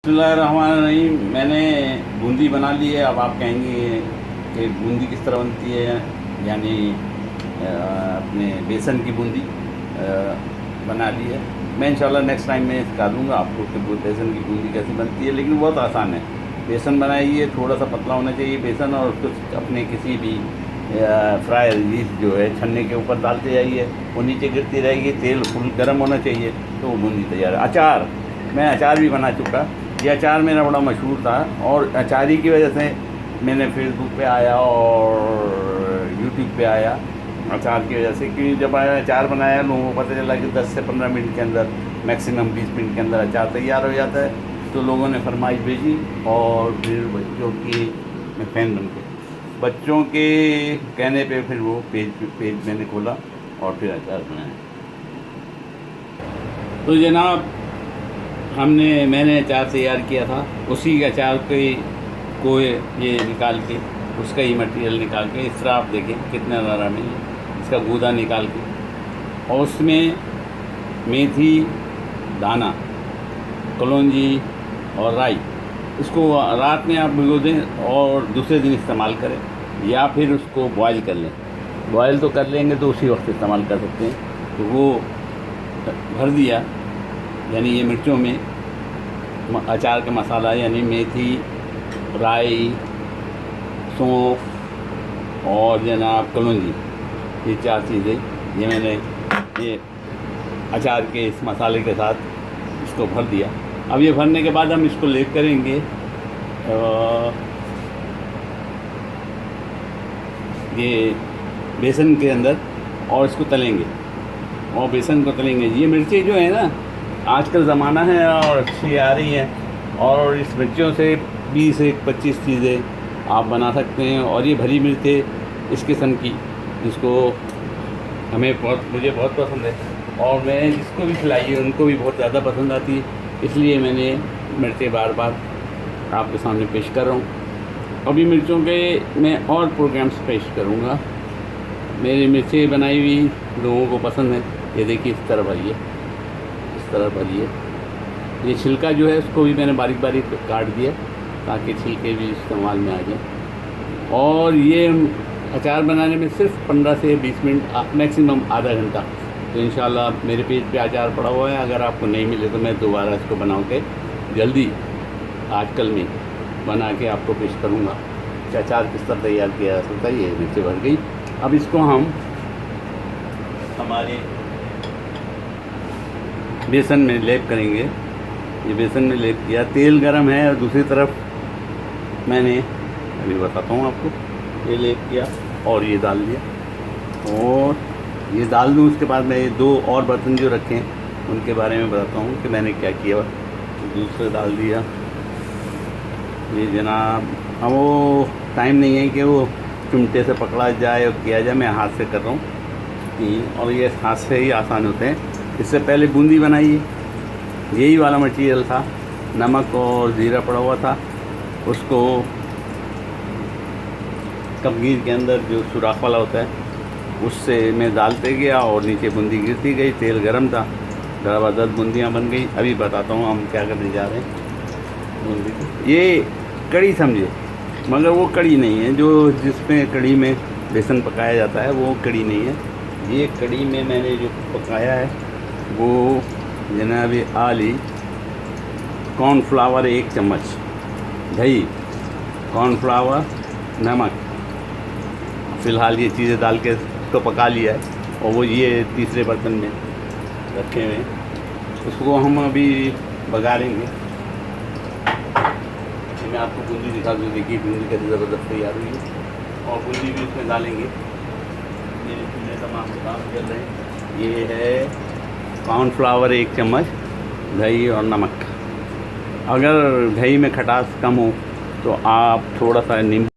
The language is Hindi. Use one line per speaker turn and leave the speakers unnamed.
बिस्मिल्लाहिर्रहमानिर्रहीम। मैंने बूंदी बना ली है। अब आप कहेंगे कि बूंदी किस तरह बनती है, यानी अपने बेसन की बूंदी बना ली है। मैं इंशाल्लाह नेक्स्ट टाइम में सिखा दूँगा आपको कि वो बेसन की बूंदी कैसे बनती है, लेकिन बहुत आसान है। बेसन बनाइए, थोड़ा सा पतला होना चाहिए बेसन, और उसको अपने किसी भी फ्राई डिश जो है छन्ने के ऊपर डालते जाइए, वो नीचे गिरती रहेगी। तेल फुल गर्म होना चाहिए तो वो बूंदी तैयार है। अचार, मैं अचार भी बना चुका। ये अचार मेरा बड़ा मशहूर था, और अचार ही की वजह से मैंने फेसबुक पे आया और यूट्यूब पे आया, अचार की वजह से। क्योंकि जब अचार बनाया, लोगों को पता चला कि 10 से 15 मिनट के अंदर, मैक्सिमम 20 मिनट के अंदर अचार तैयार हो जाता है। तो लोगों ने फरमाइश भेजी, और फिर बच्चों की मैं फ़ैन बन गया। बच्चों के कहने पे फिर वो पेज मैंने खोला और फिर अचार बनाया। तो जनाब, मैंने अचार तैयार किया था। उसी अचार को ये निकाल के, उसका ही मटेरियल निकाल के, इस तरह आप देखें कितना नरम है, इसका गूदा निकाल के, और उसमें मेथी दाना, कलौंजी और राई, इसको रात में आप भिगो दें और दूसरे दिन इस्तेमाल करें, या फिर उसको बॉयल कर लें। बॉयल तो कर लेंगे तो उसी वक्त इस्तेमाल कर सकते हैं। तो वो भर दिया, यानी ये मिर्चों में अचार का मसाला, यानी मेथी, राई, सौंफ और जनाब कलौंजी, ये 4 चीज़ें ये मैंने ये अचार के इस मसाले के साथ इसको भर दिया। अब ये भरने के बाद हम इसको लेप करेंगे ये बेसन के अंदर, और इसको तलेंगे, और बेसन को तलेंगे। ये मिर्ची जो है ना, आजकल ज़माना है और अच्छी आ रही हैं, और इस मिर्चियों से 20 से 25 चीज़ें आप बना सकते हैं। और ये भरी मिर्चें इस किस्म की, जिसको मुझे बहुत पसंद है, और मैं जिसको भी खिलाई है उनको भी बहुत ज़्यादा पसंद आती है। इसलिए मैंने मिर्चें बार बार आपके सामने पेश कर रहा हूँ। अभी मिर्चों के मैं और प्रोग्राम्स पेश करूँगा। मेरी मिर्चें बनाई हुई लोगों को पसंद है। ये देखिए, इस तरह भरिए, इस तरह भरिए। ये छिलका जो है उसको भी मैंने बारीक बारीक काट दिया, ताकि छिलके भी इस्तेमाल में आ जाए। और ये अचार बनाने में सिर्फ 15 से 20 मिनट, मैक्सिमम आधा घंटा। तो इंशाल्लाह मेरे पेज पे अचार पड़ा हुआ है। अगर आपको नहीं मिले तो मैं दोबारा इसको बना के जल्दी आजकल में बना के आपको पेश करूँगा कि अचार किस तरह तैयार किया जा सकता है। ये मिर्ची भर गई। अब इसको हम हमारे बेसन में लेप करेंगे। ये बेसन में लेप किया, तेल गरम है, और दूसरी तरफ मैंने अभी बताता हूँ आपको, ये लेप किया और ये डाल दिया, और ये डाल दूँ। उसके बाद मैं ये 2 और बर्तन जो रखे हैं उनके बारे में बताता हूँ कि मैंने क्या किया। दूसरे डाल दिया ये जनाब। अब वो टाइम नहीं है कि वो चिमटे से पकड़ा जाए और किया जाए, मैं हाथ से कर रहा हूँ, और ये हाथ से ही आसान होते हैं। इससे पहले बूंदी बनाइए, यही वाला मटेरियल था, नमक और ज़ीरा पड़ा हुआ था। उसको कपगीर के अंदर जो सुराख वाला होता है उससे मैं डालते गया, और नीचे बूंदी गिरती गई। तेल गरम था, ज़बरदस्त बूंदियाँ बन गई। अभी बताता हूँ हम क्या करने जा रहे हैं। बूंदी, ये कड़ी समझे, मगर वो कड़ी नहीं है जो जिसमें कड़ी में बेसन पकाया जाता है, वो कड़ी नहीं है। ये कड़ी में मैंने जो पकाया है वो जनाब आली कॉर्नफ्लावर 1 चम्मच, दही, कॉर्नफ्लावर, नमक, फ़िलहाल ये चीज़ें डाल के इसको पका लिया है। और वो ये तीसरे बर्तन में रखे हुए हैं, उसको हम अभी बघारेंगे। मैं आपको बूंदी दिखा दूँ। देखिए बूंदी कैसे ज़बरदस्त तैयार हुई है, और बूंदी भी इसमें डालेंगे। ये चीज़ें तमाम काम चल रहे हैं। ये है कॉर्नफ्लावर 1 चम्मच, दही और नमक। अगर दही में खटास कम हो तो आप थोड़ा सा नींबू